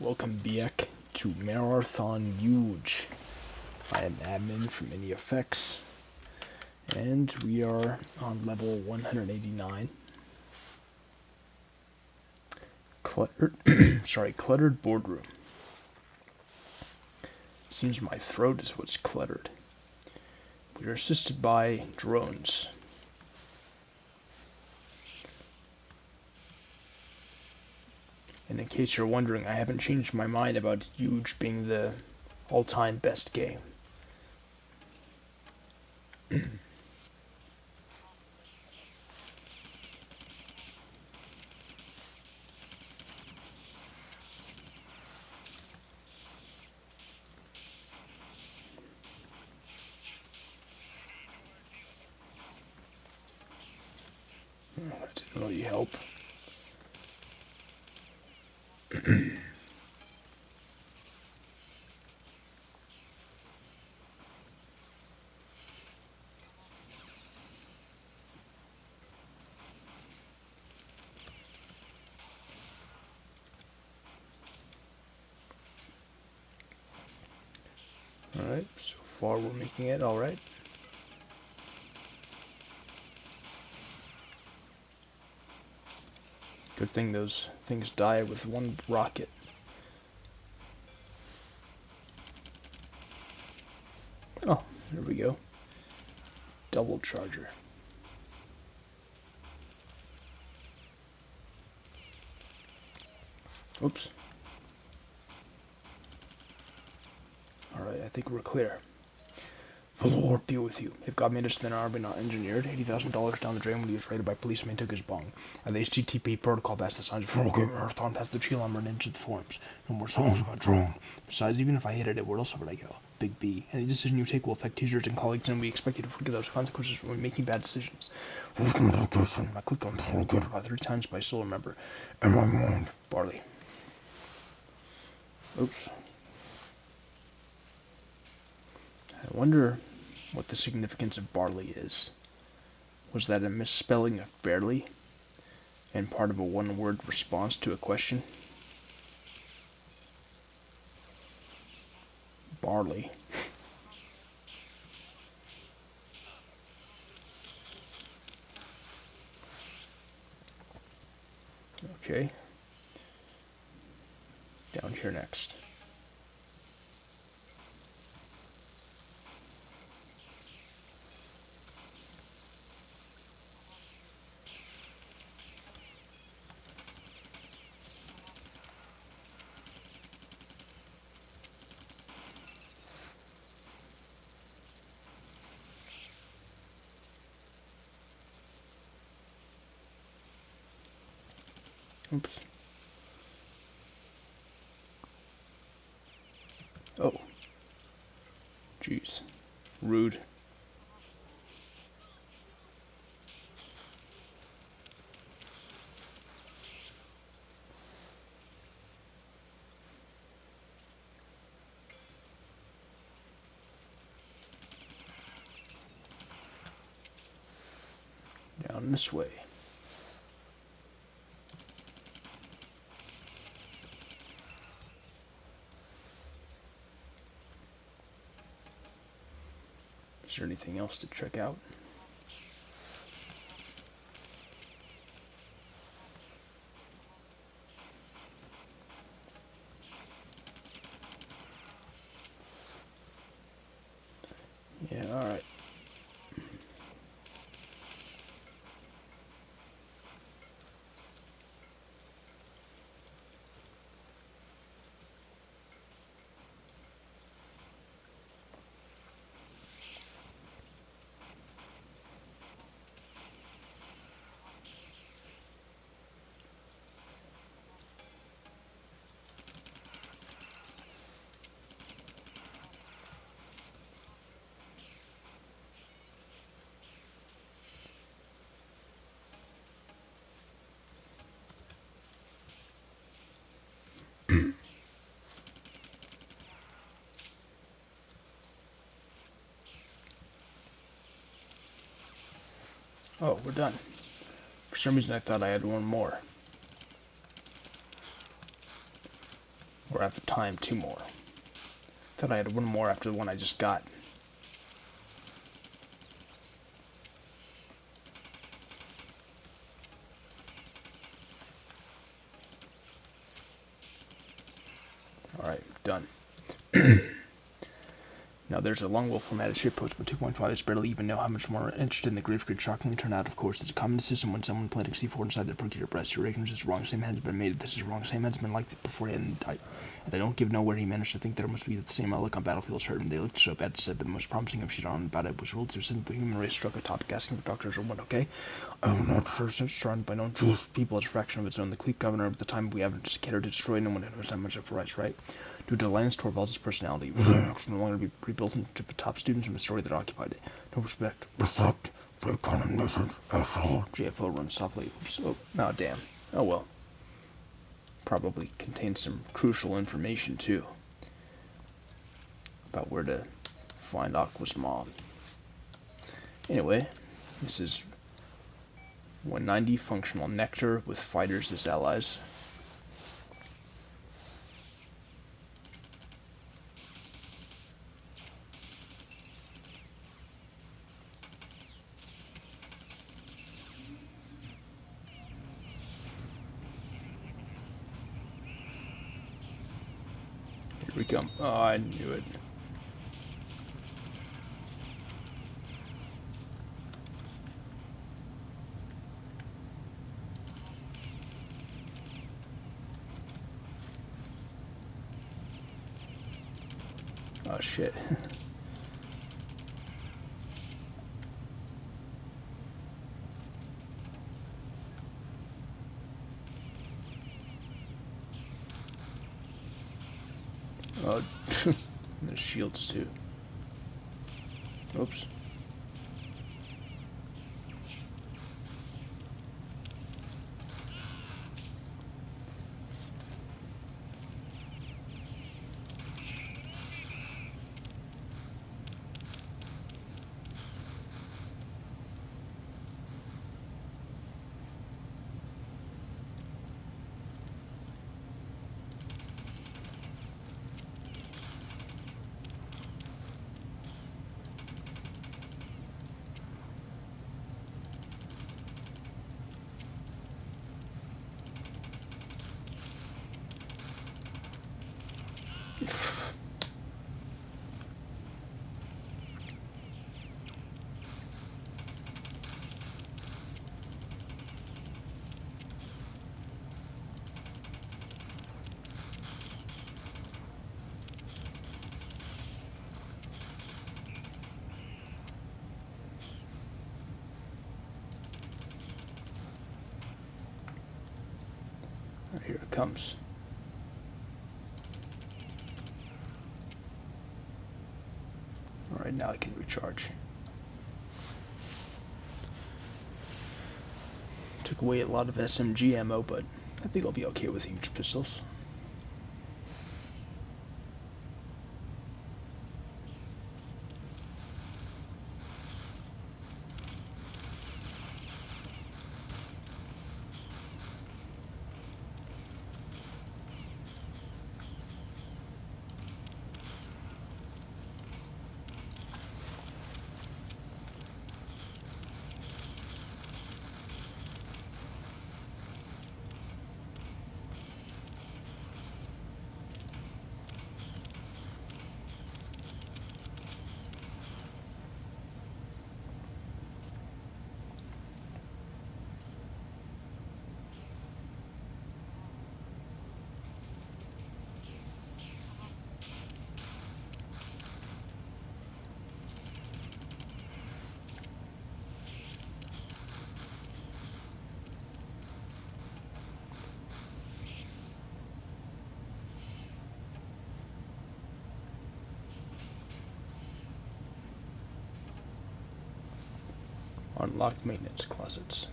Welcome back to Mararthon Yuge. I am admin from Any Effects, and we are on level 189. Cluttered boardroom. Seems my throat is what's cluttered. We are assisted by drones. And in case you're wondering, I haven't changed my mind about Yuge being the all-time best game. That didn't really help. Alright, so far we're making it alright. Good thing those things die with one rocket. Oh, there we go. Double charger. Oops. Alright, I think we're clear. The Lord be with you. If God made us then are we not engineered? $80,000 down the drain when he was raided by policemen took his bong. And the HTTP protocol passed the signs for okay, Mararthon passed the chill armor into the forums. No more songs about drone. Besides, even if I hated it, where else would I go? Big B. Any decision you take will affect teachers and colleagues, and we expect you to forget those consequences when making bad decisions. I clicked on good about 3 times, but I still remember. In my mind, Barley. Oops. I wonder what the significance of barley is. Was that a misspelling of barely? And part of a one-word response to a question? Barley. Okay. Down here next. Oops. Oh. Jeez. Rude. Down this way. Is there anything else to check out? Yeah, alright. Oh, we're done. For some reason I thought I had one more. Or at the time, 2 more. Thought I had 1 more after the one I just got. Alright, done. Now, there's a Longwell formatted shitpost with 2.5 that's barely even know how much more interested in the Grave Grid shockingly turned out. Of course, it's a common system when someone planting C4 inside their procurator breast. Your ignorance is wrong. Same has been made. This is wrong. Same has been like this before he hadn't died. And I don't give no where he managed to think there must be the same outlook on battlefields hurt him. They looked so bad, said, but the most promising of shit on about it was ruled to send the human race struck a topic asking for doctors or what, okay? I'm not sure since surrounded by known Jewish people as a fraction of its own. The clique governor at the time we haven't cared to destroy no one who knows that much of rights, right? Due to Lance Torvalds' personality, it was no longer to be rebuilt into the top students from the story that occupied it. No respect. Respect. Break condemnation. Asshole. GFO runs softly. So, oh damn. Oh well. Probably contains some crucial information too. About where to find Aqua's mom. Anyway, this is 190 functional nectar with fighters as allies. Here we come. Oh, I knew it. Oh shit. Oh, there's shields too. Oops. Here it comes. Alright, now I can recharge. Took away a lot of SMG ammo, but I think I'll be okay with huge pistols. Unlocked maintenance closets.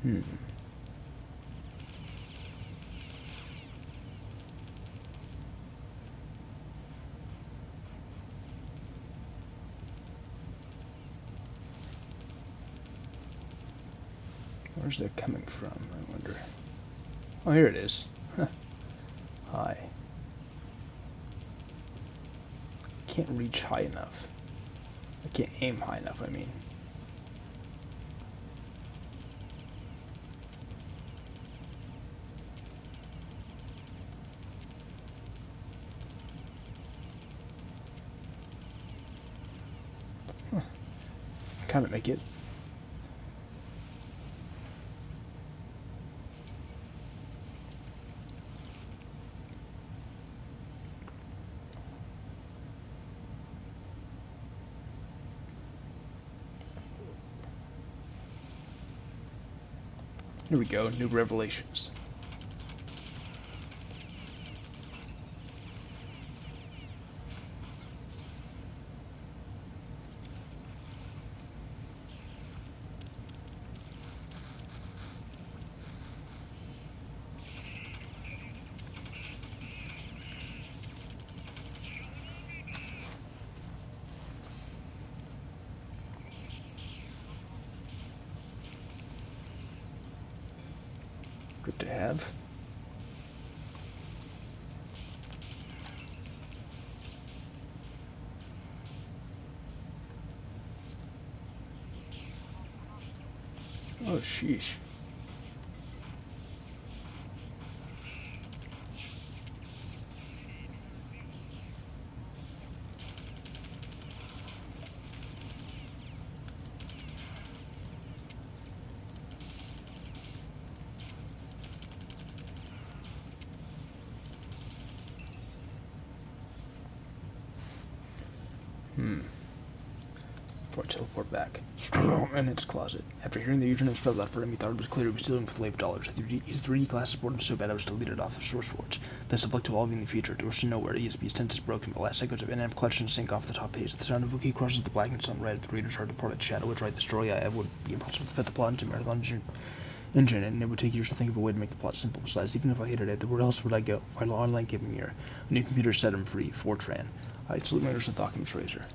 Hmm. Where's that coming from, I wonder? Oh, here it is. Huh. High. Can't reach high enough. I can't aim high enough, I mean. Huh. Kind of make it. Here we go, new revelations. Good to have. Oh, sheesh. Before I teleport back. Strong in its closet. After hearing the username spelled out for him, he thought it was clear he was dealing with slave dollars. His 3D glasses bored him so bad I was deleted off of SourceForge. Best of luck to all of you in the future. Doors to nowhere. ESP's tent is broken. The last echoes of NM clutch and sink off the top page. The sound of Wookiee crosses the blackness on red. The reader's hard to part its shadow. Would write the story I have would be impossible to fit the plot into Mararthon engine, and it would take years to think of a way to make the plot simple. Besides, even if I hated it, where else would I go? Why online gaming here? A new computer set him free. Fortran. I salute my understand documents razor.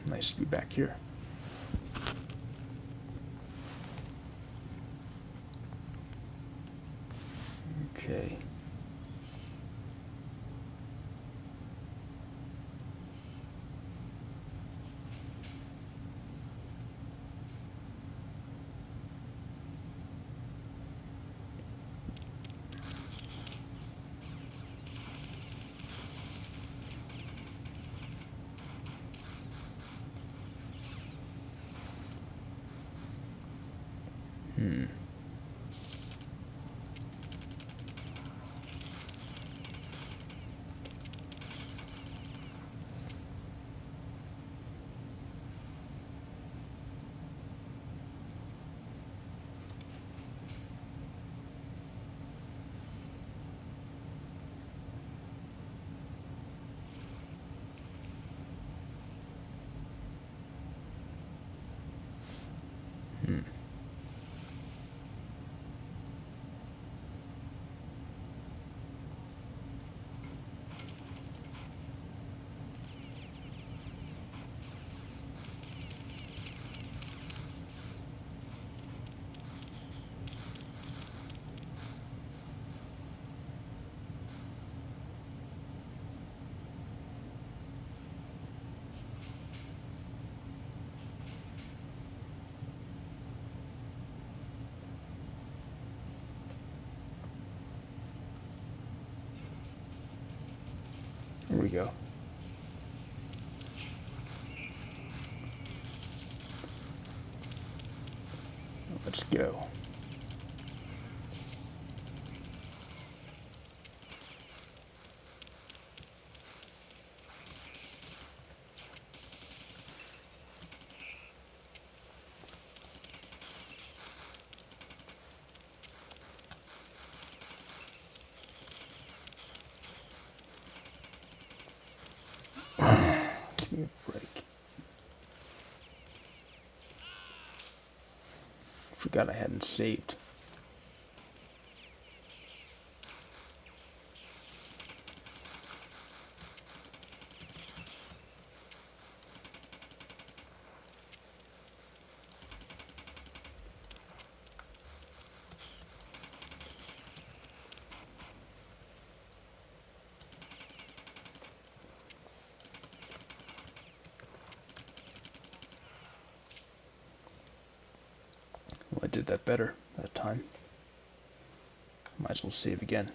Nice to be back here. Okay. Hmm. Here we go. Let's go. me a break. Forgot I hadn't saved. Well, I did that better that time. Might as well save again.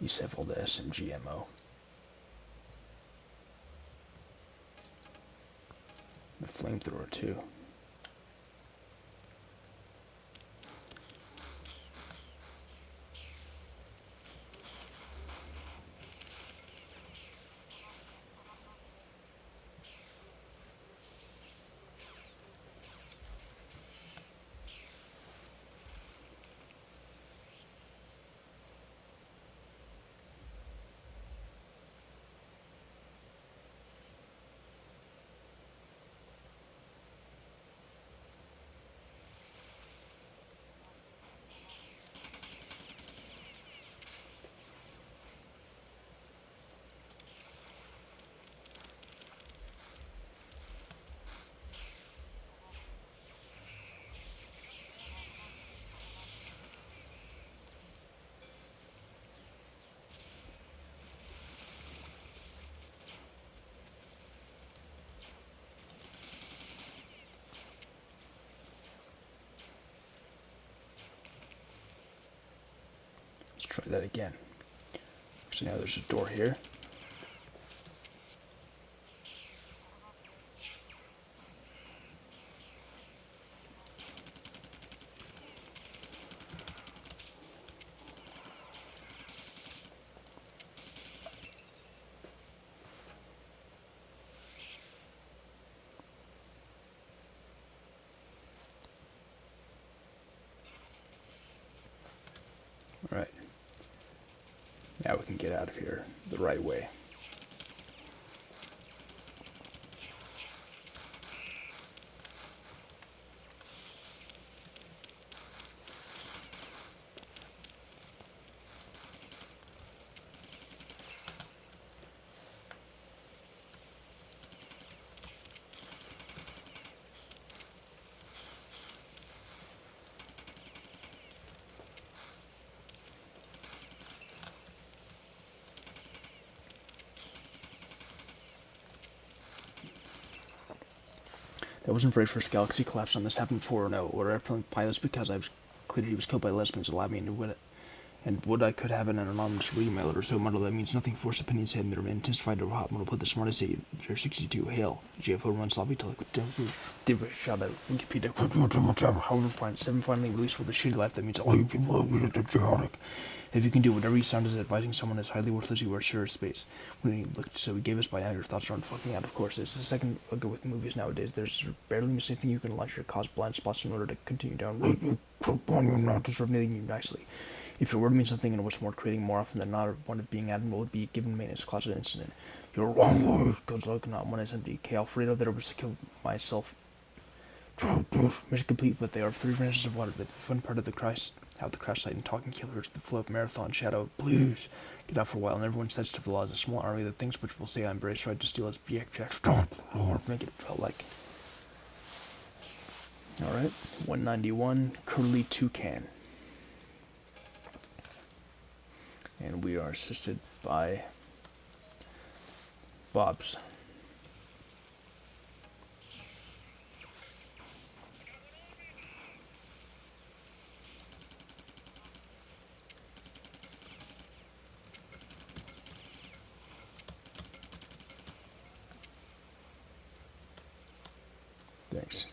Used to have all the SMG ammo. The flamethrower too. Let's try that again. So now there's a door here. All right. Now we can get out of here the right way. That wasn't very first galaxy collapse on this happened before or no. Or airplane pilots because I was clear he was killed by lesbians allowed me into it. And would I could have an anonymous email or so muddle that means nothing. Force opinions hidden that are intensified or hot. I'm gonna put the smartest at year 62. Hail. GFO runs sloppy till I shout out Wikipedia. However, fine. 7 finally released with a shitty life that means all you people are weird and chaotic. If you can do whatever you sound as advising someone is highly worthless, you are sure of space. When he looked, so he gave us by now your thoughts aren't fucking out, of course. It's the second ago with movies nowadays. There's barely missing thing you can launch your cause blind spots in order to continue down. You not deserve anything you nicely. If it were to mean something and what's more, creating more often than not, one of being admiral would be given maintenance closet incident. You're wrong, goes like not one is empty. K. Alfredo that I was to kill myself. Mission complete, but they are 3 branches of water. But the fun part of the Christ, how the crash site and talking killers, the flow of Mararthon, Shadow, Blues. Get out for a while, and everyone's sensitive to the laws. A small army that thinks which will say I'm brave, tried to steal its BX. Lord, make it felt like. Alright, 191, Curly Toucan. And we are assisted by Bobs. Thanks.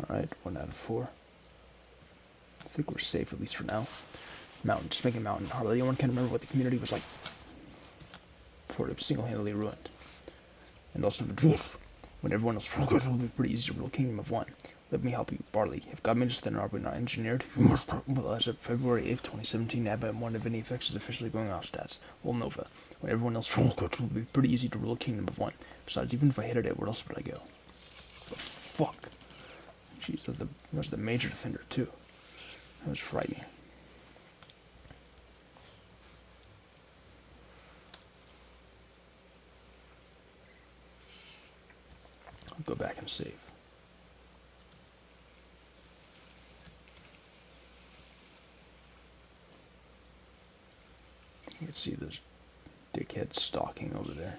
Alright, 1 out of 4. I think we're safe, at least for now. Mountain, just make a mountain. Hardly anyone can remember what the community was like before it was single-handedly ruined. And also the truth. When everyone else forgets, it will be pretty easy to rule a kingdom of one. Let me help you, Barley. If God made us then are we not engineered? You must. Well, as of February 8th, 2017, Abba 1 of any effects is officially going off stats. Well, Nova. When everyone else forgets, it will be pretty easy to rule a kingdom of one. Besides, even if I hated it, where else would I go? The fuck? Jeez, that was the major defender, too. That was frightening. I'll go back and save. You can see those dickheads stalking over there.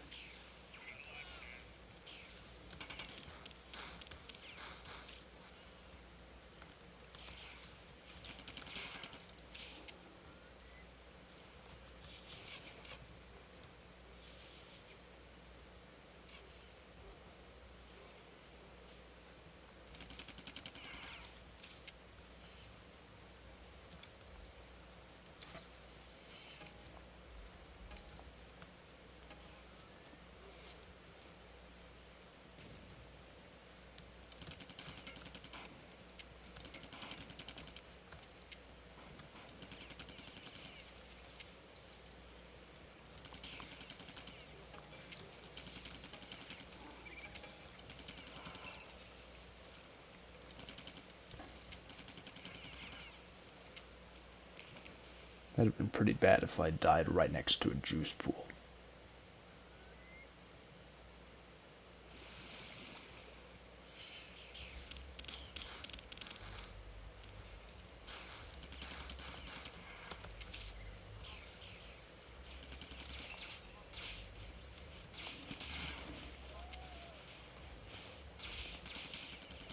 That'd have been pretty bad if I died right next to a juice pool.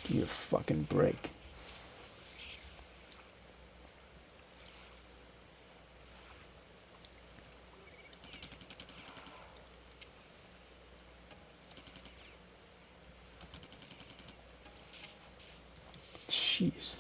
Give me a fucking break. Jeez.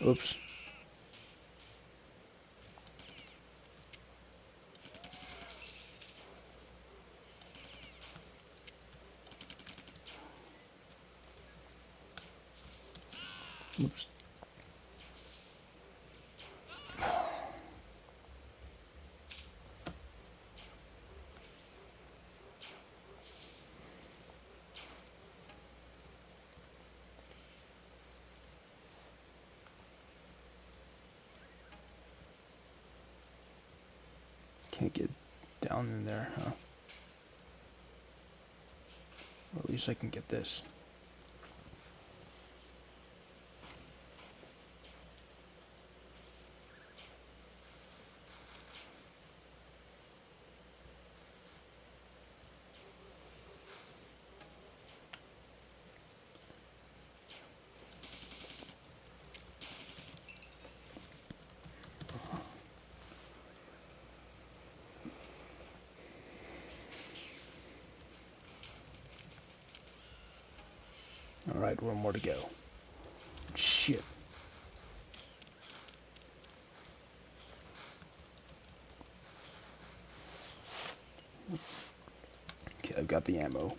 Oops. Oops. Can't get down in there, huh? Or at least I can get this. Alright, one more to go. Shit. Okay, I've got the ammo.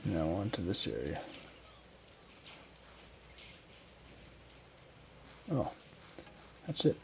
Now on to this area. Oh, that's it.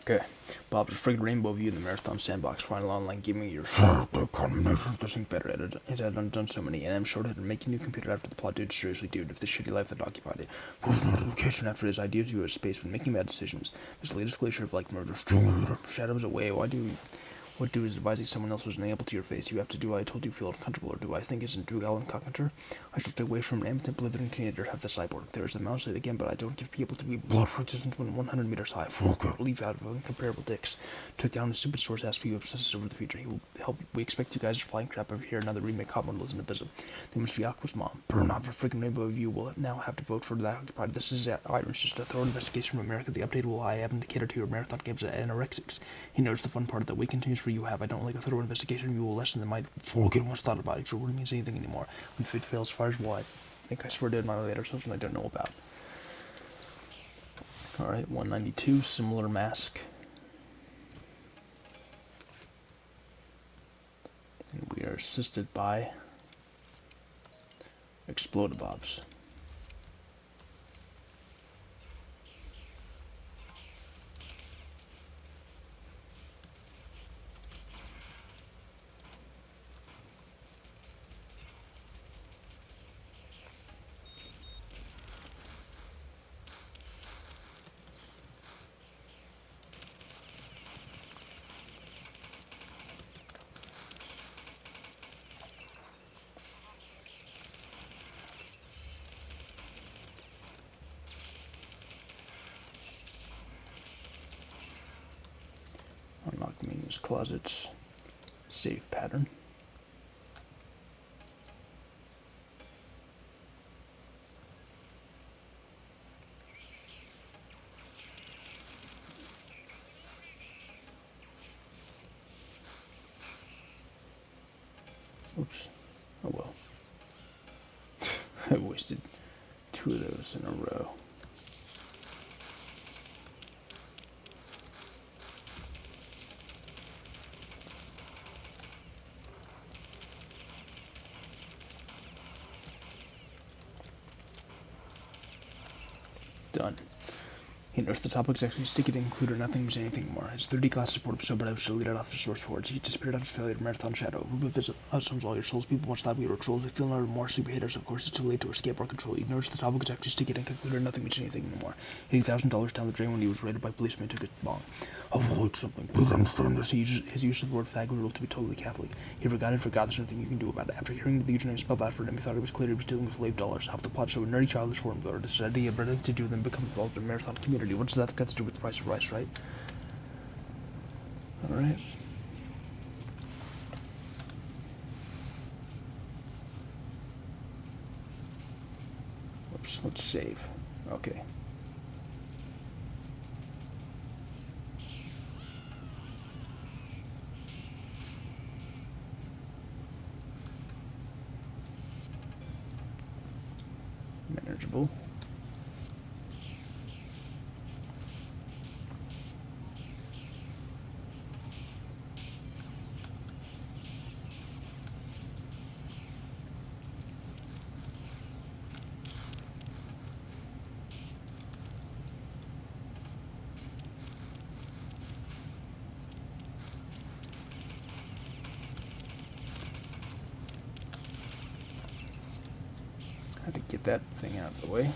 Okay. Bob's a friggin' rainbow view in the Marathon Sandbox final online gaming year. Carnage does think better at it. It had undone so many, and I'm sure it make a new computer after the plot, dude. Seriously, dude, if the shitty life that occupied it was no dedication after his ideas you as space when making bad decisions. This latest glacier of like murder, shadows away. What do is advising someone else was unable to your face? You have to do what I told you feel uncomfortable, or do I think isn't Drew Allen Cockhunter? I should stay away from an impotent blithering teenager, have the cyborg. There is the mouse it again, but I don't give people to be blood resistant when 100 meters high. Fuck, leave out of incomparable dicks. Took down a stupid source, asked people obsesses over the future. He will help. We expect you guys are flying crap over here. Another remake hot model isn't a visit. They must be Aqua's mom. Burn up a freaking rainbow view. Will now have to vote for that occupied. This is Iron's just a thorough investigation from America. The update will I happen to cater to your marathon games at anorexics. He knows the fun part that we continues for you have. I don't like a thorough investigation. You will lessen than my forget once thought about it. So it wouldn't mean anything anymore. When fate fails, fires will I think I swear to annihilate ourselves and I don't know about. Alright, 192, similar mask. And we are assisted by Explodabobs. Drawers, closets, safe pattern. Oops. Oh well. I wasted 2 of those in a row. Done. He noticed the top exactly sticky to include or nothing was anything more. His 30 class support was so bad I was deleted off his source forwards. He disappeared after his failure to Marathon Shadow. Remove visit us from all your souls. People once thought we were trolls. We feel no remorse. Super haters. Of course, it's too late to escape our control. He noticed the topic was actually sticky and concluded nothing means anything anymore. $80,000 down the drain when he was raided by policemen and took his bong. Avoid something. Please understand this. His use of the word fag was to be totally Catholic. He forgot there's nothing you can do about it. After hearing the username spelled out for him, he thought it was clear he was dealing with slave dollars. Half the plot showed a nerdy childish forum builder decided he had better to do than become involved in the Marathon community. What does that got to do with the price of rice, right? Alright. Oops, let's save. Okay. Manageable. Had to get that thing out of the way.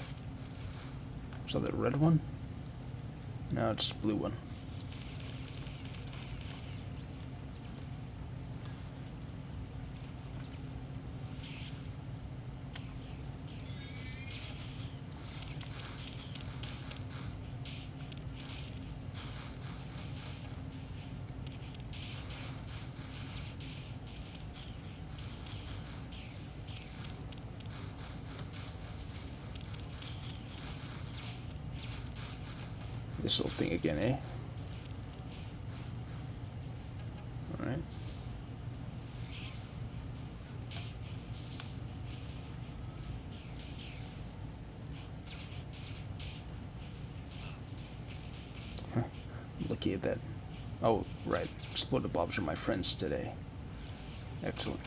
So the red one? No, it's blue one. This little thing again, eh? Alright. Huh. Looky at that. Oh, right. Exploded blobs are my friends today. Excellent.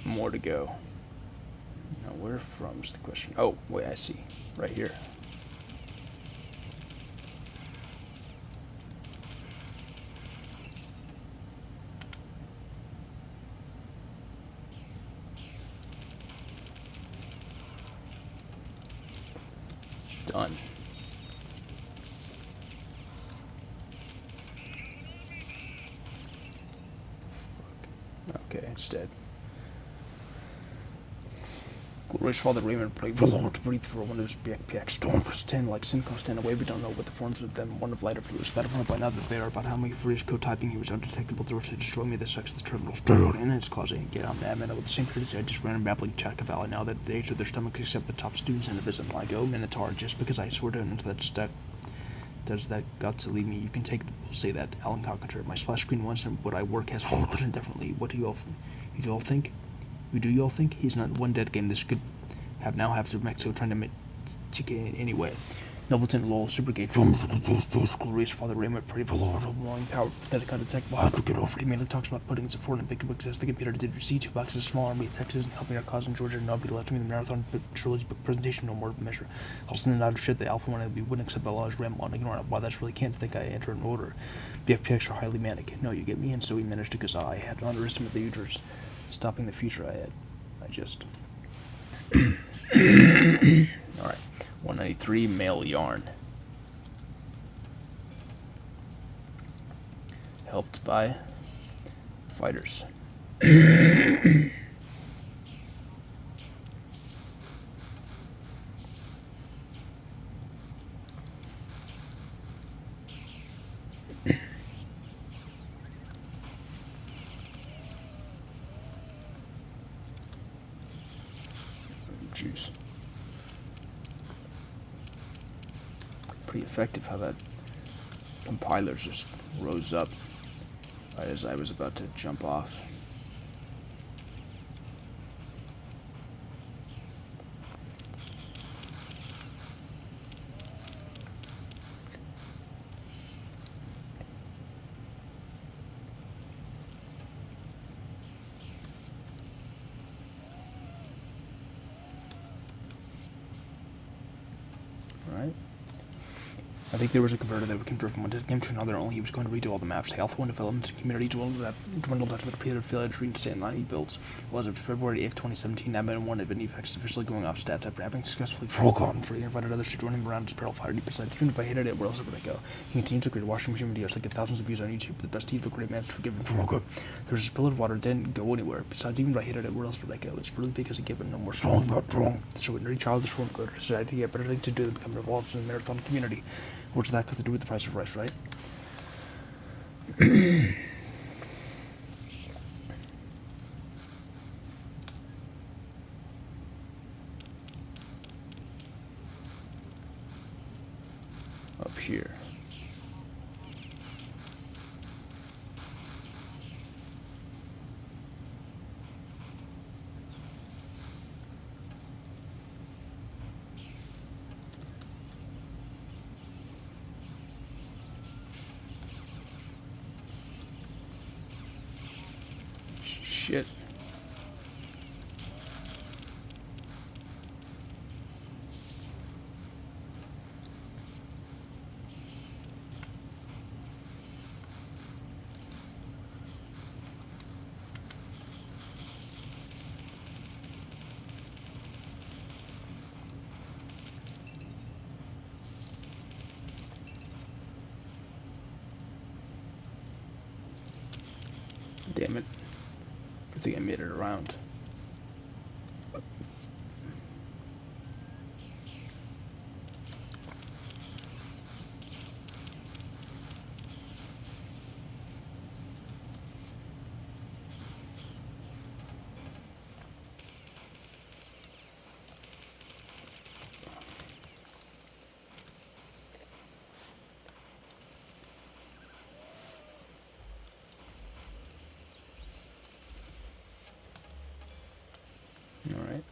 More to go. Now where from's the question? Oh, wait, I see. Right here. Done. Okay, it's dead. Roy's father Raymond prayed for the Lord to breathe through one of his backpack storm for stand like Simcoe stand away. We don't know what the forms of them, one of lighter fluids. Better by now that they are about how many furious code typing he was undetectable to destroy me. The sex of the terminal struggled in his closet and get on madman with the same courtesy I just ran in babbling chat cavalry now that they ate their stomachs except the top students and a visit like oh Minotaur just because I swear to into that stack. Does that got to leave me? You can take we'll say that Alan Cockature. My splash screen once and what I work has but indefinitely. What do you all think? You all think? Do you all think? He's not one dead game. This could have now have to Mexico trying to make ticket anyway. Nobleton Lowell, Supergate, glorious Father Raymond, pray for Lord, overwhelming power, pathetic undetectable, how to get off. He mainly talks about putting support in big books as the computer did receive 2 boxes of small army of Texas and helping our cause in Georgia and not be left to me the Mararthon trilogy book presentation, no more measure. I'll send it out of shit the Alpha one we wouldn't accept the laws ramble on ignorant. Why that's really can't think I enter an order. BFPX are highly manic. No, you get me, and so we managed to because I had an underestimate the uterus stopping the future I had. I just alright. 193 male yarn. Helped by fighters. Juice. Pretty effective how that compiler just rose up right as I was about to jump off. Alright. I think there was a converter that came from one game to another, only he was going to redo all the maps. The Alpha 1 development and community dwindled after the repeated failure to reinstate line he builds. Well, as of February 8th, 2017, Admin 1 had been effects officially going off stats after having successfully forgotten free and invited others to join him around his peril fire. Besides, even if I hated it, where else would I go? He continued to create washing machine videos that get thousands of views on YouTube, the best evil great managed to forgive him for good. There was a spill of water, didn't go anywhere. Besides, even if I hated it, where else would I go? It's really because he gave it no more strong, not wrong. So when every child is from good, society had better thing to do than become involved in the Mararthon community. What's that got to do with the price of rice, right? Up here. Shit. Damn it. I think I made it around. All right.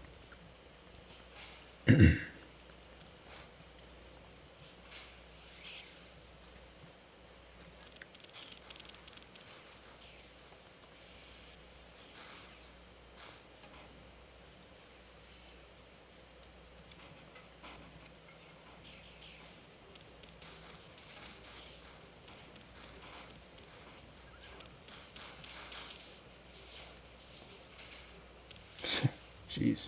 Jeez.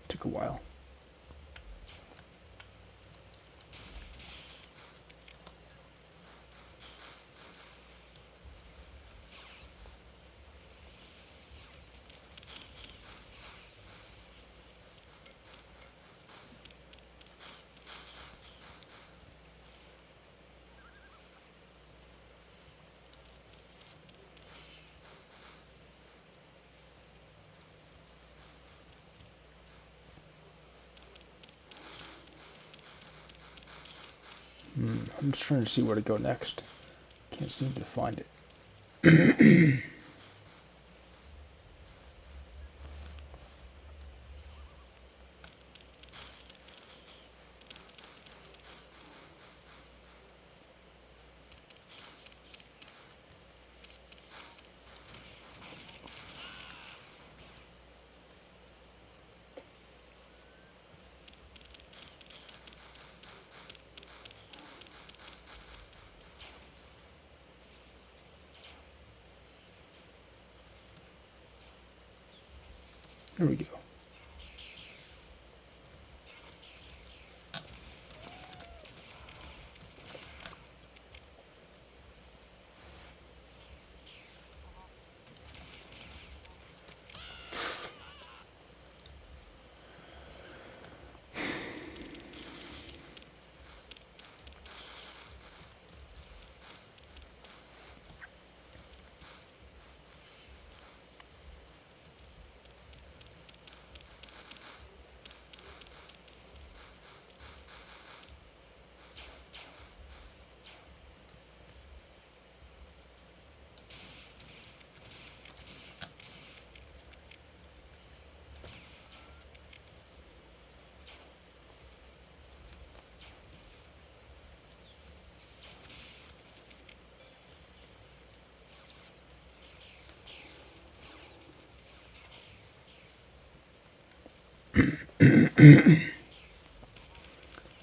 Took a while. I'm just trying to see where to go next. Can't seem to find it. Here we go.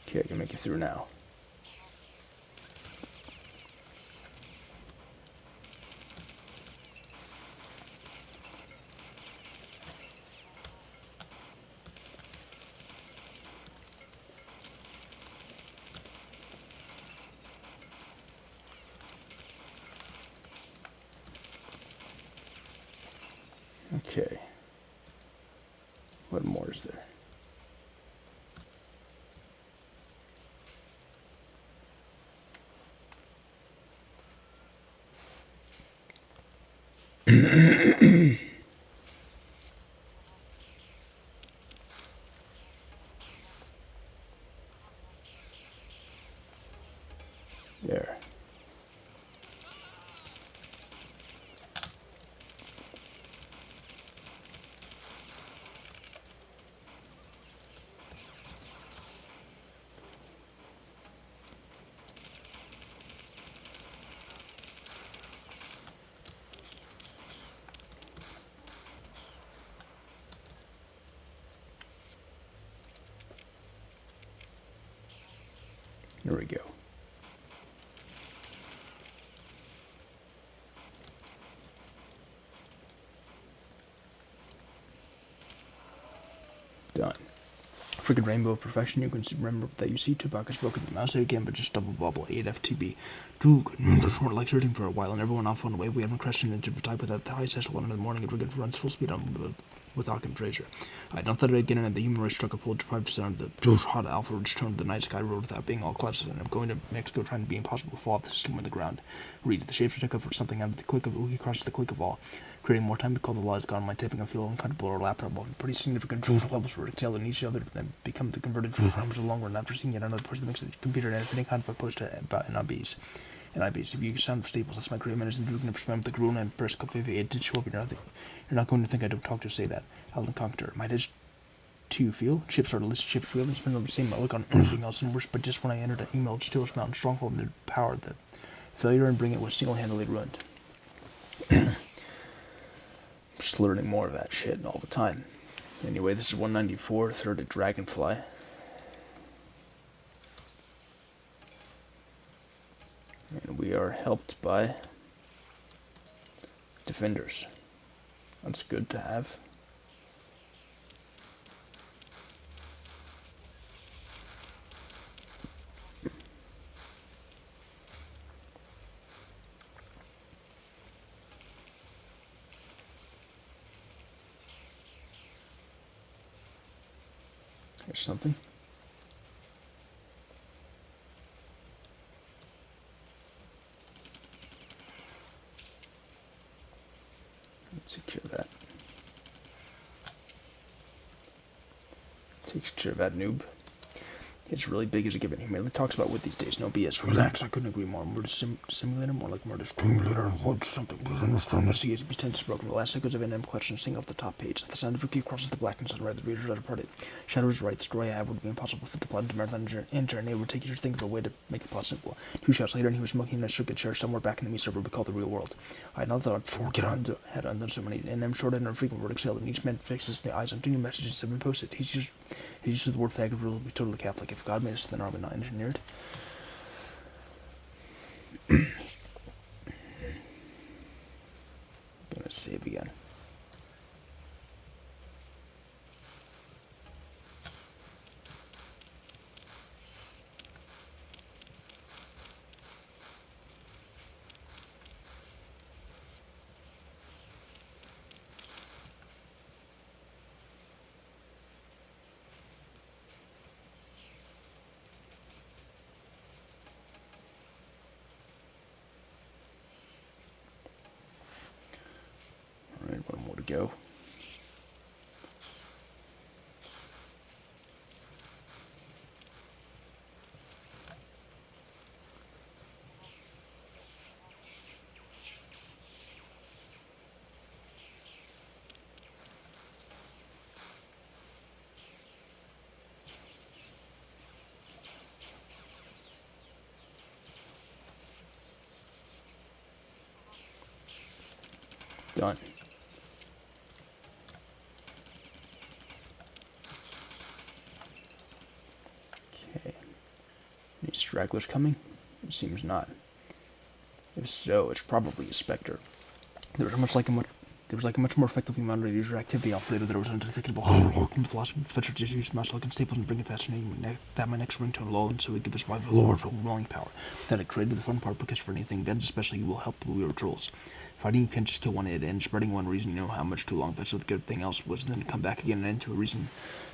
Okay, I can make it through now. Okay. What more is there? There. There we go. Done. Freaking rainbow of perfection. You can remember that you see Tupac has broken the mouse again, but just double bubble 8FTB. Dude, just weren't like searching for a while, and everyone off on the way. We haven't crashed into the type without the high session 1 in the morning, and Riggin runs full speed on with Occam Treasure. I don't thought I'd get in, and the human race struck a pull deprived of the hot alpha returned to the night sky road without being all classes, and I'm going to Mexico trying to be impossible to fall off the system on the ground. Read the shapes took up for something out of the click of Oogie across the click of all. Creating more time to call the laws gone. My tipping, I feel uncomfortable or laptop on pretty significant levels were excelled in each other and become the converted numbers of longer. And after seeing yet another person that makes the computer and any kind of a post about an IBs. And IBs, if you sound staples, that's my great menace, and you can spam with the Corona and Periscope. If it did show up, you're not going to think I don't talk to say that. Alan Conqueror, my edge to you feel? Chips are delicious chips. We haven't spent the same outlook on anything else and worse, but just when I entered an email, it still was Mountain Stronghold and the power that failure and bring it was single-handedly ruined. Just learning more of that shit all the time. Anyway, this is 194, third at Dragonfly. And we are helped by defenders. That's good to have. There's something. Let's secure that. Takes care of that noob. It's really big as a given. He merely talks about what these days. No BS. Relax. I couldn't agree more. Murder simulator, more like murder simulator. What something? Please understand this. He is pretentious broken. The last echoes of an M collection sing off the top page. The sound of a key crosses the blackness and red. The readers are departed. Shadows right. The story I have would be impossible to fit the plot into Mararthon and Journey. It would take you to think of a way to make the plot simple. 2 shots later, and he was smoking in a sugar chair somewhere back in the me-server we call the real world. I had not thought before had undone so many, and them short and infrequent word exhaled, and each man fixes his eyes on 2 new messages have been posted. He's used the word faggot will be totally Catholic. If God made us, then are we not engineered? Gonna save again. Alright, one more to go. Done. Okay. Any stragglers coming? It seems not. If so, it's probably a specter. There was like a much more effectively monitored user activity alpha later. There was undetectable philosophy features issues, mouse like and staples, and bring it fascinating. That my next ringtone lull, and so we give us my Lord's overwhelming power. That it created the fun part because for anything bad, especially, will help your trolls. Fighting you can't just kill one hit, and spreading one reason, you know how much too long, but so the good thing else was then come back again and into a reason.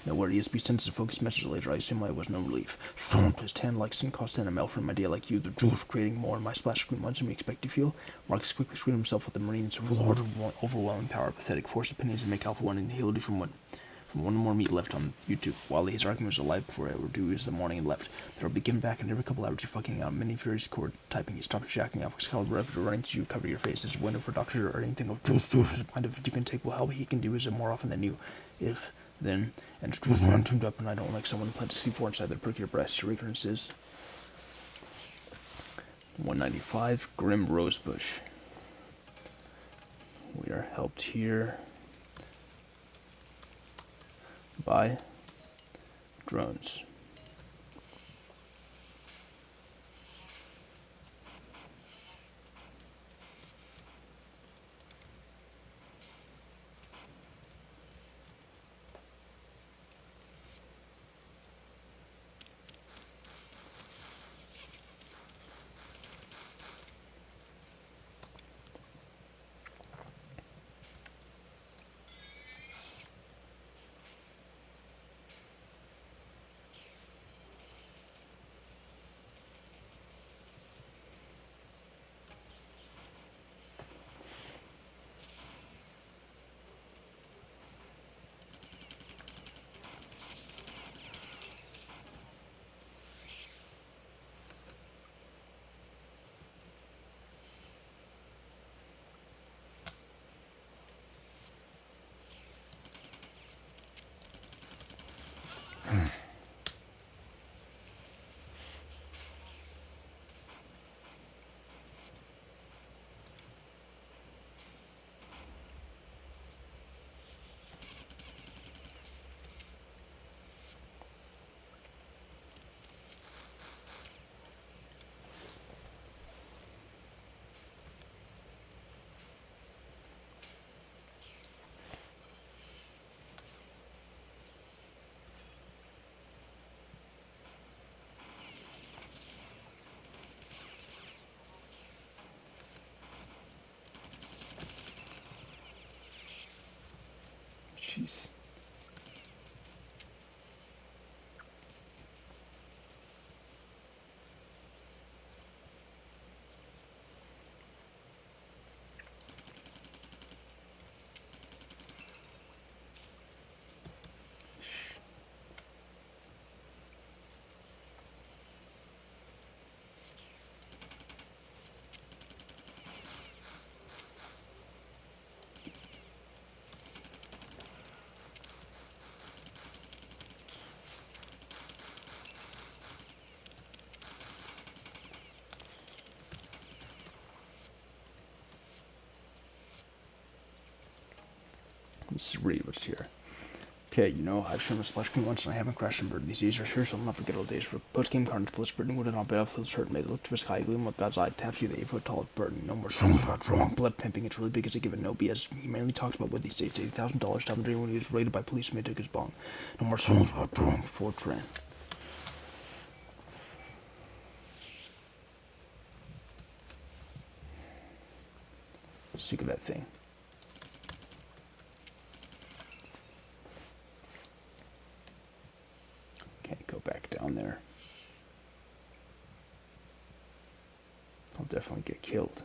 Now where ESP sends a focused message later, I assume I was no relief. Someone plus 10 likes and cost 10 ML from an idea like you, the Jews creating more in my splash screen once than we expect to feel. Marcus quickly screwed himself with the Marines of Lord's overwhelming power, pathetic force opinions, and make Alpha 1 inhaled from one more meat left on YouTube. While his argument was alive before I would do is the morning and left. There will be given back in every couple hours you fucking out many furious cord typing. You stop jacking off Excalibur after running to you, cover your face. There's a window for doctor or anything of truth. Mind if you can take well, how he can do is more often than you. If then and it's true I'm tuned up and I don't like someone plant C4 inside the prick of your breast. Your ignorance is 195 Grim Rosebush. We are helped here by drones. Jeez. Let's read what's here. Okay, you know, I've shown the splash screen once and I haven't crashed in Burden. These days are sure, so I'll not forget old days. For post-game Carnage, Blitz Burden would not be off the shirt made. Look to his high gleam like God's eye taps you the 8 foot tall Burden. No more songs about wrong. Blood pimping, it's really big as a given no BS. He mainly talks about what these days $80,000 down the drain when he was raided by policemen and took his bong. No more songs about wrong. Fortran. Sick of that thing. Can't go back down there. I'll definitely get killed.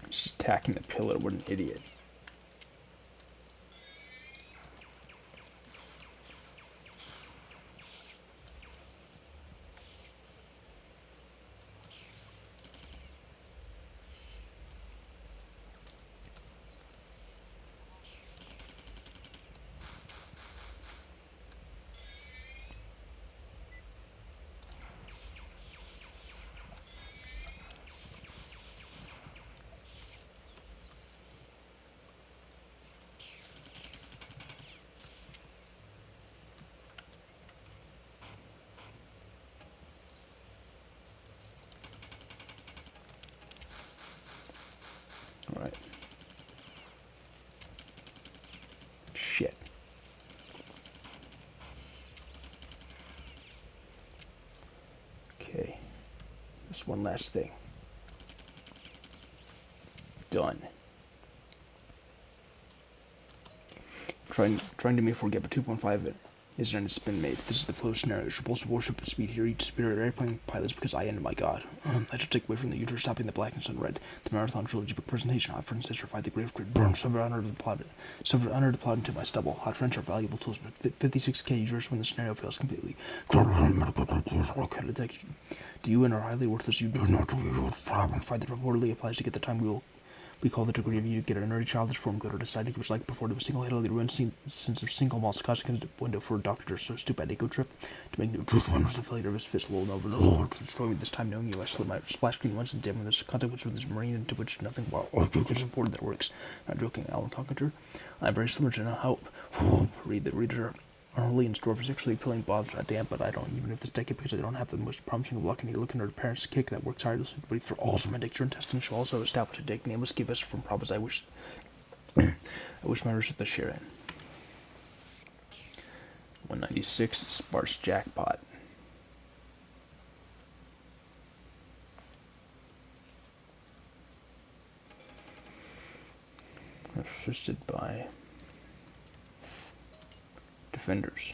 Just attacking the pillar, what an idiot. Alright. Shit. Okay. Just one last thing. Done. Trying to make forget, but 2.5 isn't a spin made. This is the flow scenario. Repulsive warship at speed here. Each superior airplane pilots because I ended my god. I should take away from the usual stopping the blackness and red. The Mararthon trilogy book presentation. Hot friends fight the grave grid. Burn. Suffer honor to the plot. Suffer honor to plot into my stubble. Hot friends are valuable tools, but 56k users when the scenario fails completely. Do you and our highly worthless you do not problem fight that reportedly applies to get the time we call the degree of you get a nerdy childish form good or decide he was like before to a single-handedly ruined sense of single malt scotch window for a doctor so stupid ego trip to make new truth one was the failure of his fist low and over the Lord to destroy me this time knowing you I slid my splash screen once and dim with this consequence with this marine into which nothing but is important that works. Not joking, Alan talking to her. I'm very similar to no help. Read the reader. Early in store for sexually appealing bobs damn, but I don't even if this decade because I don't have the most promising of luck and you're looking at her parents kick that works tirelessly but for all some your intestines shall also establish a dick nameless give us from province I wish my wrist with the share in. 196 sparse jackpot. Assisted by defenders.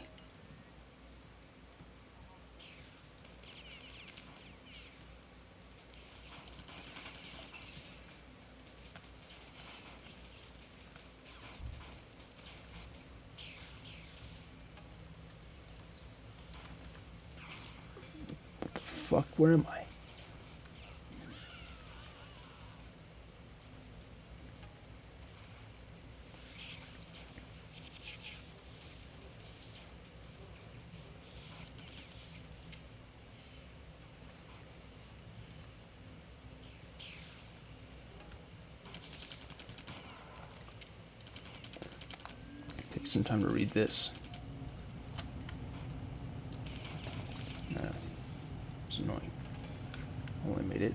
What the fuck? Where am I? some time to read this. It's annoying. Only made it.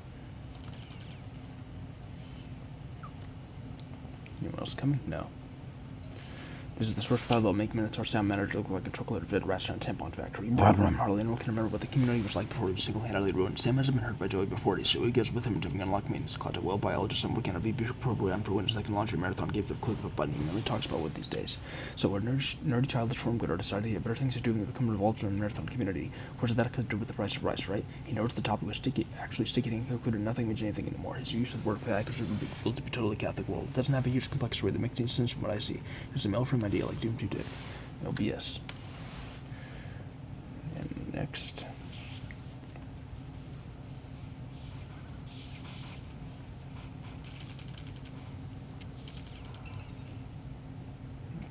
Anyone else coming? No. This is the source file that will make Minotaur Sound Manager look like a chocolate-fed restaurant tampon factory. Hardly anyone can remember what the community was like before he was single-handedly ruined. Sam hasn't been hurt by Joey before, so he goes with him to unlock maintenance closet. Well, biologist, some weekend of be programmed for Windows that can launch a Mararthon gave the click of a button. He mainly talks about what these days. So our nerdy childish form gooder decided he had better things to do than become involved in the Mararthon community. Of course, that had to do with the price of rice, right? He noticed the topic was sticky, and concluded nothing means anything anymore. His use of the word fag was built to be totally Catholic world. It doesn't have a huge complex story that makes any sense from what I see. It's a male-frame idea like Doom 2 did. No BS. And next.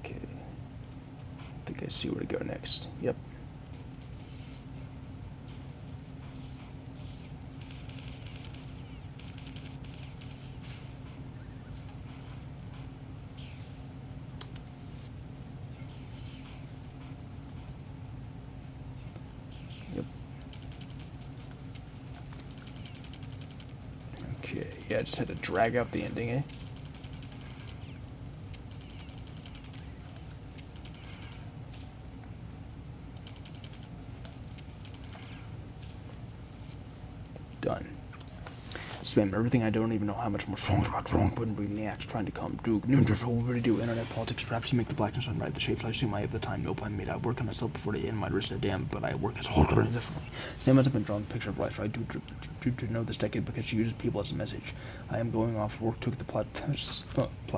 Okay. I think I see where to go next. Yep. Okay, yeah, I just had to drag out the ending, eh? Done. Spam everything I don't even know how much more songs about wrong wouldn't be axe trying to come. Duke, ninjas, what to do? Internet politics, perhaps you make the blackness unright. The shapes I assume I have the time. Nope, I made. I work on myself before they end my wrist. Damn, but I work as holder indifferently. Sam hasn't been drawing a picture of life, right? To know this decade because she uses people as a message. I am going off work, took the plot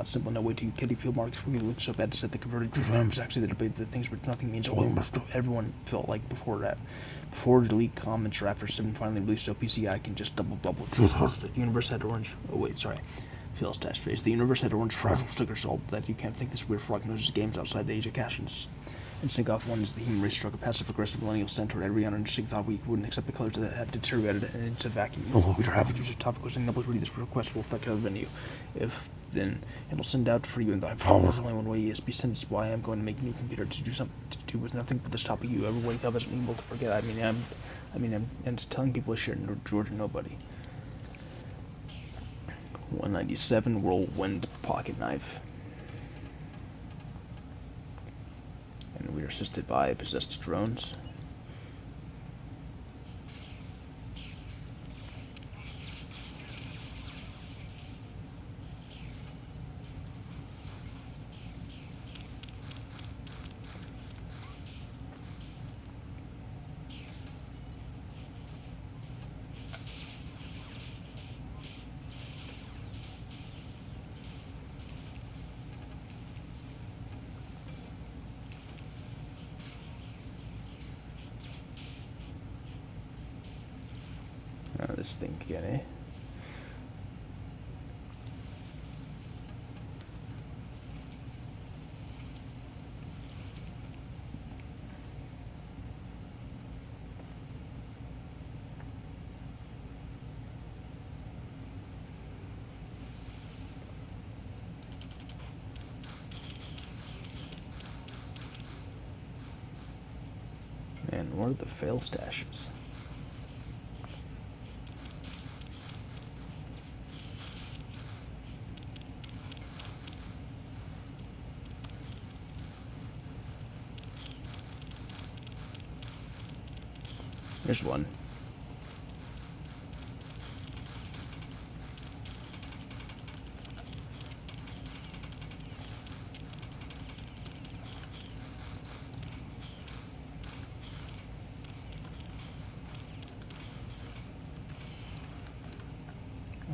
simple, no way to kitty field marks. We look so bad to set the converted drums. Actually, the debate that things which nothing means almost everyone felt like before that. Before delete comments or after 7 finally released, so PCI can just double bubble. The universe had orange. Oh wait, sorry. Phil's dash face. The universe had orange fragile sticker salt that you can't think this weird frog knows games outside the age of cash and sync off one is the human race struck a passive aggressive millennial stand toward every uninteresting thought we wouldn't accept the colors that had deteriorated and into vacuum. Oh, we are happy to use a topical thing. Nobody's read this request will affect our venue. If then it'll send out for you and thy powers only one way ESP sends why I'm going to make a new computer to do something to do with nothing but this topic you ever wake up as an able to forget. I'm just telling people I share Georgia nobody. 197 whirlwind pocket knife. And we are assisted by possessed drones. This thing again, eh? Man, what are the fail stashes? Here's one.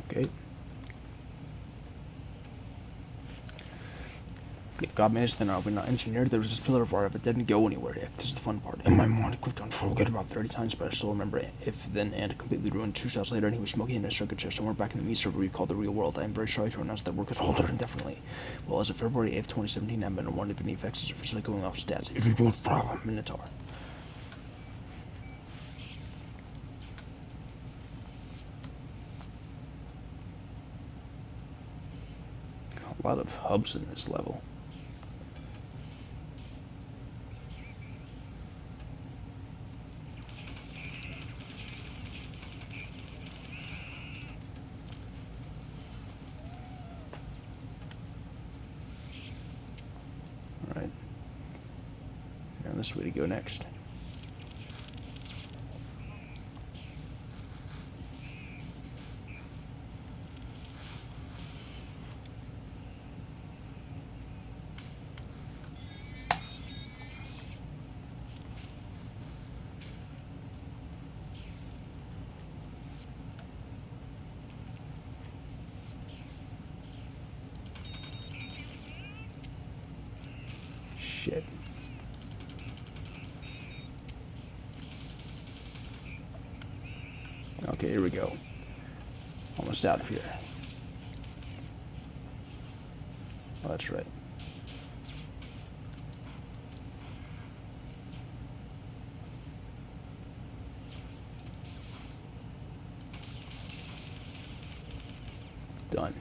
Okay. If God managed, then I'll be not engineered. There was this pillar of wire, but it didn't go anywhere yet. This is the fun part. In my mind, I clicked on forget about 30 times, but I still remember it. If then and completely ruined 2 shots later, and he was smoking in a circuit chest somewhere back in the meat server we call the real world. I am very sorry to announce that work is halted indefinitely. Well, as of February 8th, 2017, I've been warned of any effects is officially going off stats. It's a huge problem, Minotaur. A lot of hubs in this level. Alright. Now this way to go next. Shit. Okay, here we go. Almost out of here. Oh, that's right. Done.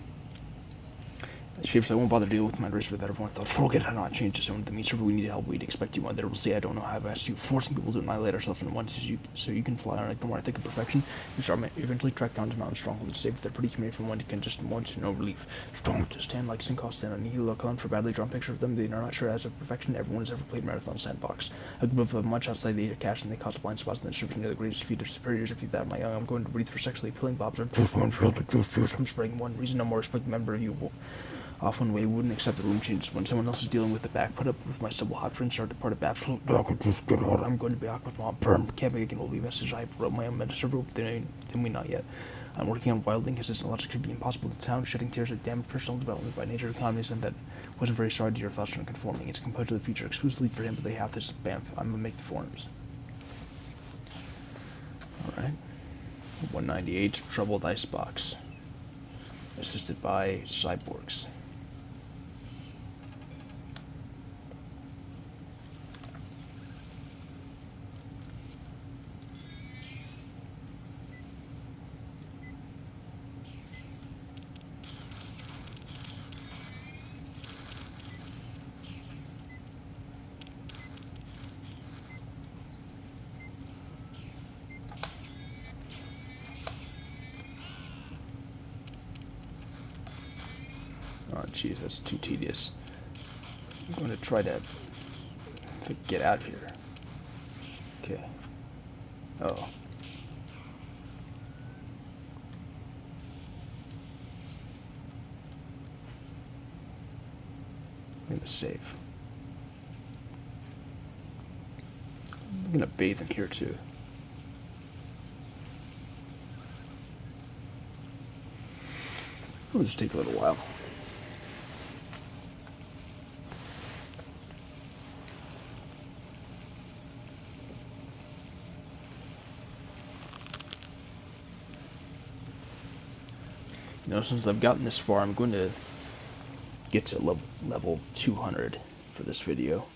Shapes I won't bother dealing with my race with that everyone thought, forget it, I not change this one. The mean server, we need help, we'd expect you on there. We'll say I don't know how I've asked you, forcing people to annihilate ourselves in once so you can fly on it. More I think of perfection. You start eventually track down to mountain stronghold to save. They're pretty committed from one to just one to no relief. Strong to stand like Sinkhall stand on Nihilo Khan for badly drawn picture of them. They are not sure as of perfection everyone has ever played Marathon Sandbox. A group of much outside the cache and they cause blind spots and then stripping near the greatest feat of superiors. If you that my young, I'm going to breathe for sexually appealing bobs or I'm spreading one reason no more respect member of you will off one way, wouldn't accept the room changes when someone else is dealing with the back. Put up with my stubble hot friend, start to part of absolute. I'm going to be awkward with mom. Perm. Can't make a will message. I wrote my own meta server, then we not yet. I'm working on wildly inconsistent logic should be impossible to town. Shedding tears of damn personal development by nature economies, and that wasn't very sorry to your thoughts on conforming. It's composed of the future exclusively for him, but they have this bamf. I'm gonna make the forums. Alright. 198, Troubled Icebox. Assisted by cyborgs. Oh, jeez, that's too tedious. I'm going to try to get out of here. Okay. Oh. I'm gonna save. I'm gonna bathe in here too. It'll just take a little while. You know, since I've gotten this far, I'm going to get to level 200 for this video.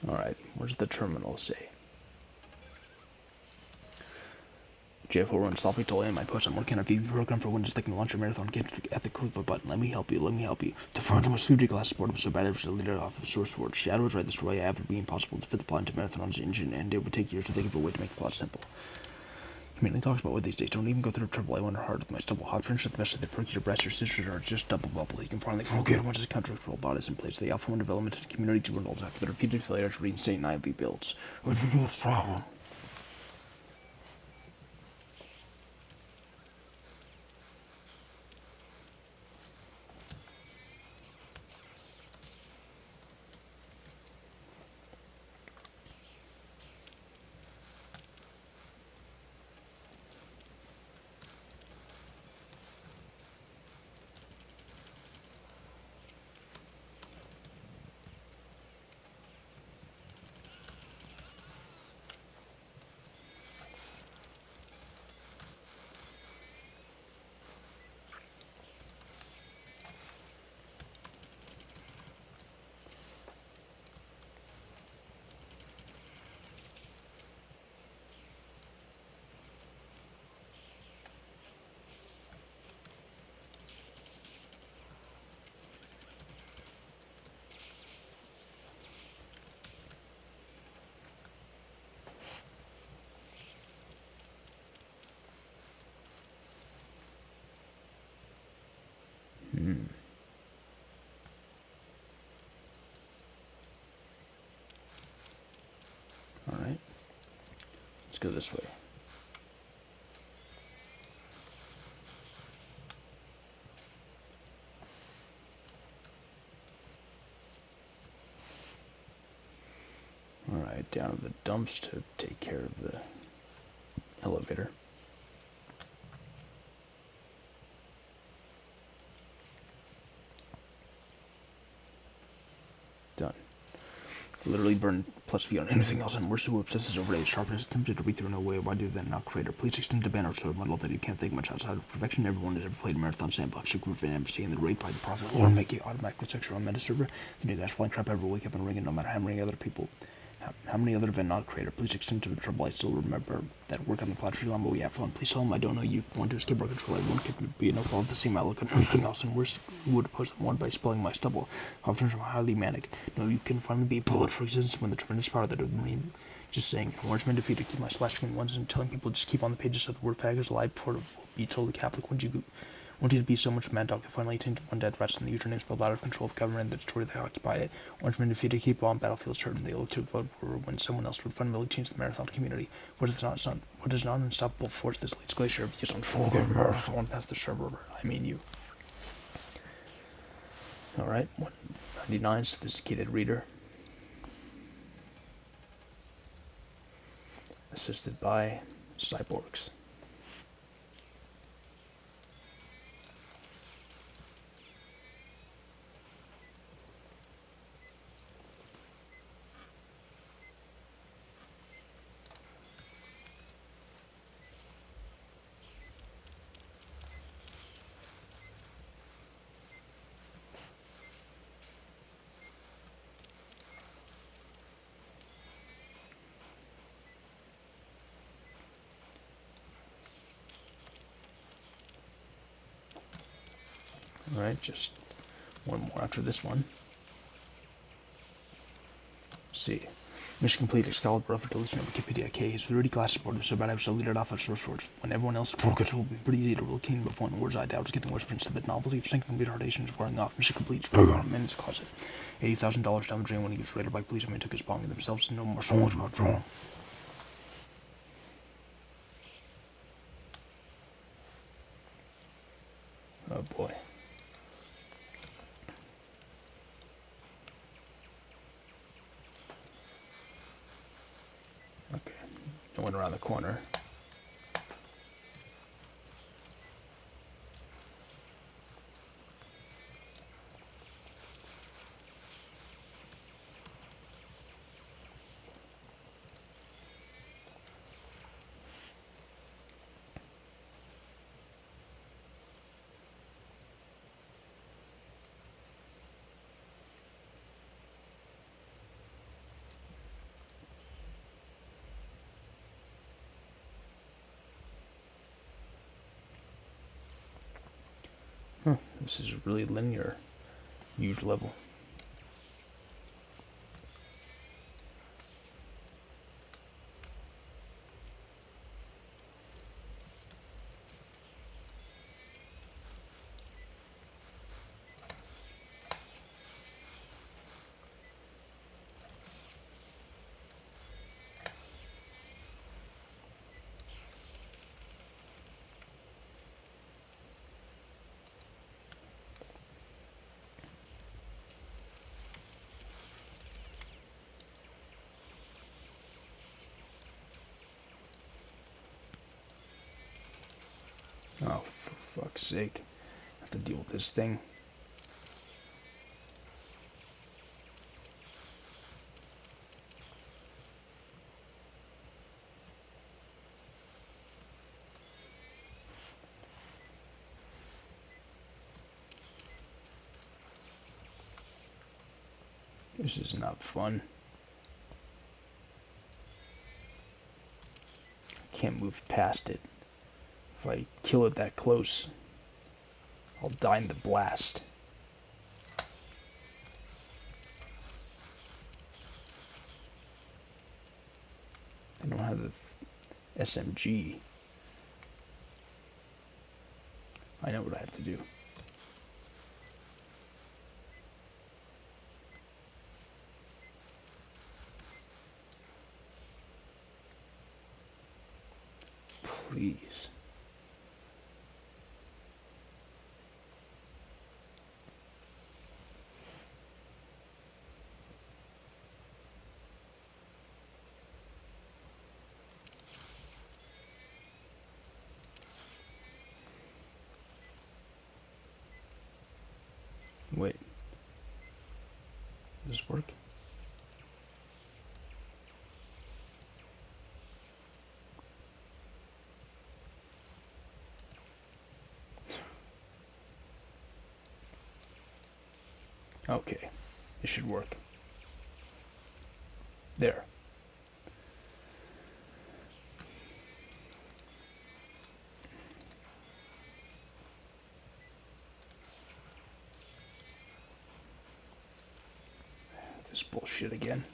Alright, where's the terminal say? J4 runs softly to land my post. I'm working on a VB program for Windows that can launch a Mararthon game at the click of a button. Let me help you, let me help you. The front was 3D glass board was so bad it was deleted off of source word. Shadow was right, this way I have it be impossible to fit the plot into Marathon's engine, and it would take years to think of a way to make the plot simple. He mainly talks about what these days don't even go through trouble. I wonder hard with my stubble. Hot friends at the best of the perky breasts or sisters are just double bubble. He can finally forget once his counter-control bot is in place. The Alpha 1 development and community to resolve after the repeated failure to reinstate nightly builds. What's the problem? Alright. Let's go this way. Alright, down to the dumps to take care of the elevator. Done. Literally burn plus V on anything else, and worse who obsesses over its sharpness, tempted to read through no way. Why do then not create? Please extend to banner so model that you can't think much outside of perfection. Everyone has ever played Marathon Sandbox, a group of an embassy, and the rape by the prophet or make you automatically sexual on meta server. The new guys flying crap ever wake up and ring it no matter how many other people. How many other event not creator? Please extend to the trouble. I still remember that work on the Platry Lambo. We have fun. Please tell him I don't know you want to escape our control. Everyone could be no fault of the same outlook on everything else, and worse, who would oppose them one by spelling my stubble. Often I'm highly manic. No, you can finally be a bullet for existence when the tremendous power that would mean just saying orange men defeated, keep my splash screen ones and telling people just keep on the pages so the word fag is alive before it will be totally Catholic. Wanted to be so much mad dog to finally attain to one dead rest and the username spelled out of control of government that destroyed they occupied it. Orange men defeated, keep on battlefield certain they look to vote for when someone else would fundamentally change the Marathon community. What is not an unstoppable force this leads glacier of yes, I'm full game Marathon past the server. I mean you. Alright, 199 sophisticated reader. Assisted by cyborgs. Alright, just one more after this one. Let's see. Mission complete. Excalibur for deletion of Wikipedia. K. His 30 glass board was so bad I was deleted off of source words. When everyone else focus will be pretty easy to rule king before the words I doubt is getting worse. Prince the novelty of sinking retardation is wearing off. Mission complete. Spray on a minute's closet. $80,000 down the drain when he was raided by police. I mean, took his bong and themselves. No more songs about drone. Oh boy. Okay, I went around the corner. This is really linear. Huge level. Oh, for fuck's sake. I have to deal with this thing. This is not fun. Can't move past it. If I kill it that close, I'll die in the blast. I don't have the SMG. I know what I have to do. Please. Wait. Does this work? Okay. It should work. There. This bullshit again.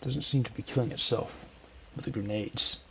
Doesn't seem to be killing itself with the grenades.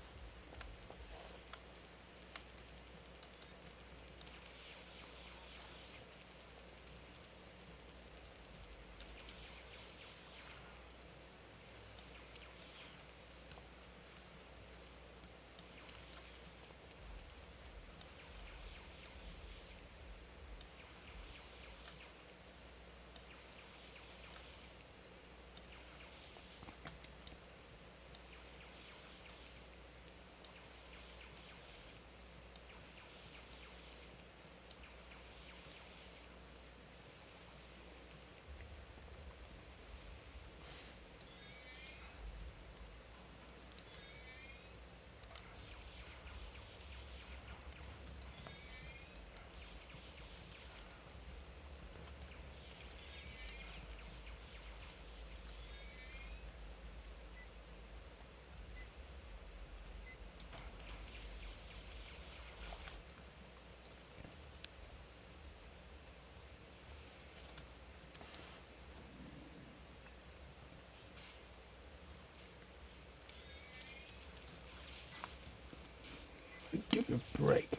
Give me a break.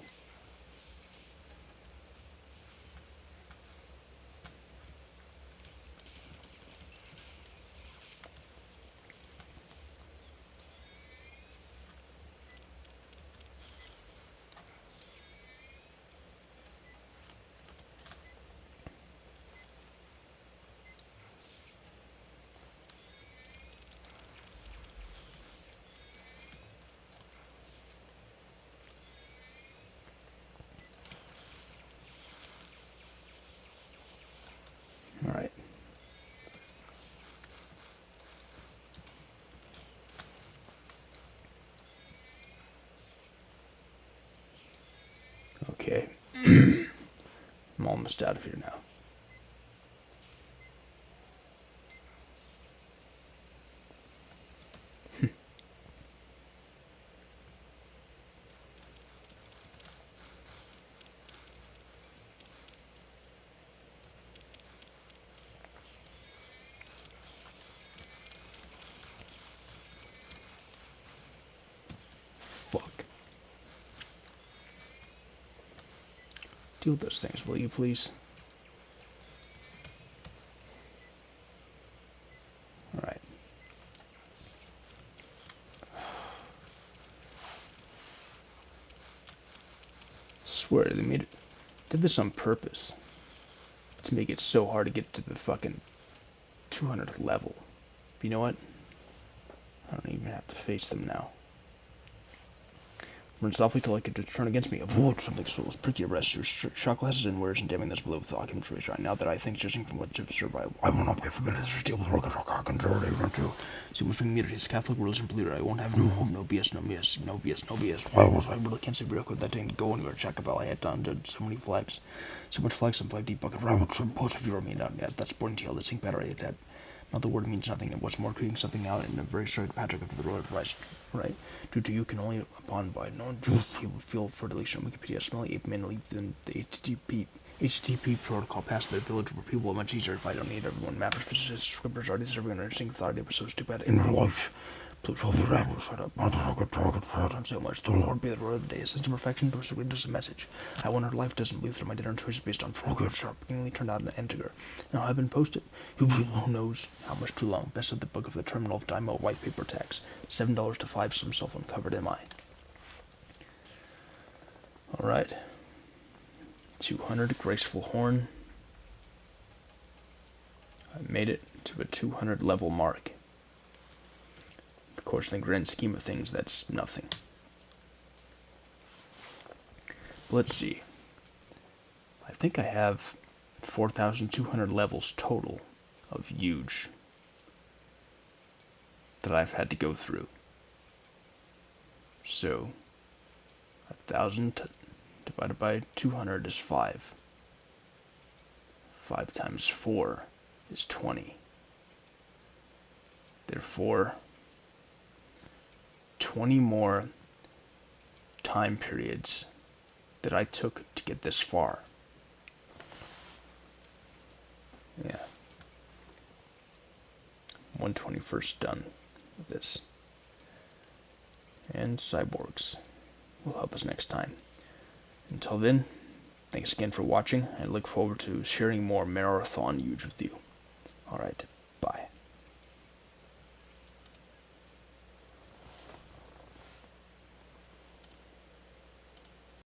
Alright. Okay. I'm almost out of here now. Fuck. Deal with those things, will you please? Alright. Swear they did this on purpose to make it so hard to get to the fucking 200th level. But you know what? I don't even have to face them now. Run softly till I could turn against me. Avoid something so as pricky arrest your shot glasses and words and damning this below with documentary. Now that I think, judging from what you've survived, I will not be forbidden to steal with rocket rock. I can turn even to. So must be meter his Catholic religion believer. I won't have no home, no BS, no BS, no BS, no BS. Why was I really can't say real quick that didn't go anywhere. Check about I had done so many flags. So much flags, some 5 deep bucket rabbits, some post if you remain out yet. That's boring tail, that's ink battery attack. Another word means nothing, and what's more, creating something out in a very straight Patrick of the Royal Price, right? Due to you can only upon by no people feel for deletion on Wikipedia, smelly ape men leave than the HTTP protocol past their village where people are much easier if I don't need everyone. Mappers, physicists, scripters, artists, everyone understanding thought it was so stupid in real life. Please hold the rabble, shut up. Motherfucker, target for time so much. The Lord be the Lord of the day. A sense of perfection to us read us a message. I wonder life doesn't believe through my dinner choices based on Frogger sharp, beginning turned out an integer. Now I've been posted. Who knows how much too long? Best of the book of the terminal of Dymo white paper tax. $7 to 5, some self-uncovered MI. Alright. 200 graceful horn. I made it to a 200 level mark. Of course, in the grand scheme of things, that's nothing. Let's see. I think I have 4,200 levels total of Yuge that I've had to go through. So, 1,000 divided by 200 is 5. 5 times 4 is 20. Therefore, 20 more time periods that I took to get this far. Yeah. 1/21st done with this. And cyborgs will help us next time. Until then, thanks again for watching. I look forward to sharing more Mararthon Yuge with you. Alright.